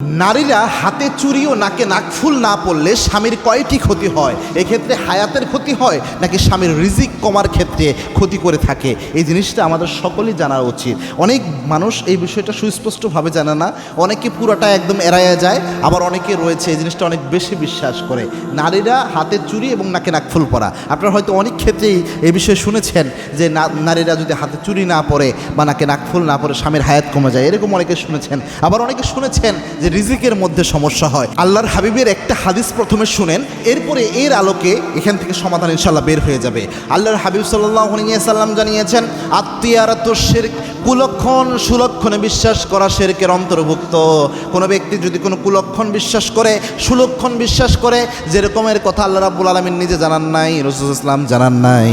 নারীরা হাতে চুড়ি ও নাকে নাকফুল না পড়লে স্বামীর কয়টি ক্ষতি হয়? এক্ষেত্রে হায়াতের ক্ষতি হয় নাকি স্বামীর রিজিক কমার ক্ষেত্রে ক্ষতি করে থাকে? এই জিনিসটা আমাদের সকলেই জানা উচিত। অনেক মানুষ এই বিষয়টা সুস্পষ্টভাবে জানে না, অনেকে পুরোটা একদম এড়াইয়া যায়, আবার অনেকে রয়েছে এই জিনিসটা অনেক বেশি বিশ্বাস করে। নারীরা হাতে চুড়ি এবং নাকে নাকফুল পরা, আপনারা হয়তো অনেক ক্ষেত্রেই এই বিষয়ে শুনেছেন যে নারীরা যদি হাতে চুড়ি না পরে বা নাকে নাকফুল না পরে স্বামীর হায়াত কমে যায়, এরকম অনেকে শুনেছেন। আবার অনেকে শুনেছেন যে রিজিকের মধ্যে সমস্যা হয়। আল্লাহর হাবিবের একটা হাদিস প্রথমে শুনেন, এরপরে এর আলোকে এখান থেকে সমাধান ইনশাল্লাহ বের হয়ে যাবে। আল্লাহর হাবিব সাল্লাল্লাহু আলাইহি সাল্লাম জানিয়েছেন, আত্মীয়ারাতুশ শিরক, কুলক্ষণ সুলক্ষণে বিশ্বাস করা শিরকের অন্তর্ভুক্ত। কোনো ব্যক্তি যদি কোনো কুলক্ষণ বিশ্বাস করে, সুলক্ষণ বিশ্বাস করে, যেরকমের কথা আল্লাহ রাব্বুল আলামিন নিজে জানান নাই, রাসূল ইসলাম জানান নাই,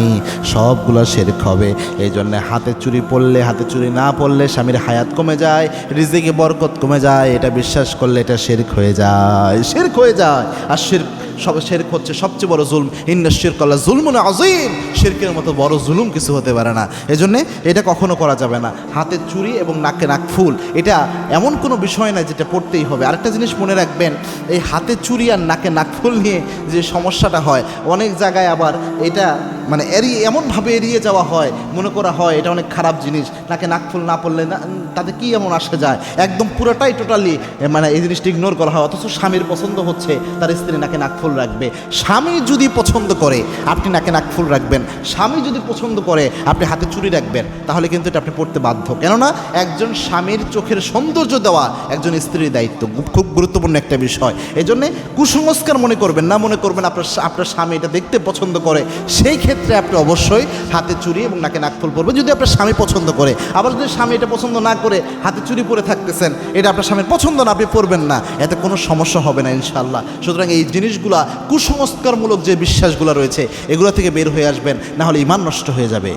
সবগুলো শিরক হবে। এই জন্য হাতে চুড়ি পড়লে, হাতে চুড়ি না পড়লে স্বামীর হায়াত কমে যায়, রিজিকে বরকত কমে যায়, এটা বিশ্বাস করলে এটা শিরক হয়ে যায়, শিরক হয়ে যায়। আর শিরক শিরক হচ্ছে সবচেয়ে বড় জুলম। ইন্না শিরকা লা যুলমুন আযীম, শিরকের মতো বড় জুলুম কিছু হতে পারে না। এজন্য এটা কখনো করা যাবে না। হাতে চুড়ি এবং নাকে নাকফুল এটা এমন কোনো বিষয় না যেটা পড়তেই হবে। আরেকটা জিনিস মনে রাখবেন, এই হাতে চুড়ি আর নাকে নাকফুল নিয়ে যে সমস্যাটা হয়, অনেক জায়গায় আবার এটা মানে এমনভাবে এড়িয়ে যাওয়া হয়, মনে করা হয় এটা অনেক খারাপ জিনিস, নাকে নাকফুল না পড়লে না তাতে কী এমন আসে যায়, একদম পুরোটাই টোটালি মানে এই জিনিসটা ইগনোর করা হয়। অথচ স্বামীর পছন্দ হচ্ছে তার স্ত্রী নাকে নাকফুল রাখবে। স্বামী যদি পছন্দ করে আপনি নাকে নাকফুল রাখবেন, স্বামী যদি পছন্দ করে আপনি হাতে চুড়ি রাখবেন, তাহলে কিন্তু এটা আপনি পড়তে বাধ্য। কেননা একজন স্বামীর চোখের সৌন্দর্য দেওয়া একজন স্ত্রীর দায়িত্ব, খুব গুরুত্বপূর্ণ একটা বিষয়। এই জন্যে কুসংস্কার মনে করবেন না, মনে করবেন আপনার স্বামী এটা দেখতে পছন্দ করে, সেই ক্ষেত্রে আপনি অবশ্যই হাতে চুড়ি এবং নাকে নাকফুল পরবেন যদি আপনার স্বামী পছন্দ করে। আবার যদি স্বামী এটা পছন্দ না করে হাতে চুড়ি পরে থাকতেছেন, এটা আপনার স্বামীর পছন্দ না, আপনি পরবেন না, এতে কোনো সমস্যা হবে না ইনশাআল্লাহ। সুতরাং এই জিনিসগুলা, কুসংস্কারমূলক যে বিশ্বাসগুলো রয়েছে, এগুলো থেকে বের হয়ে আসবেন, না হলে ঈমান নষ্ট হয়ে যাবে।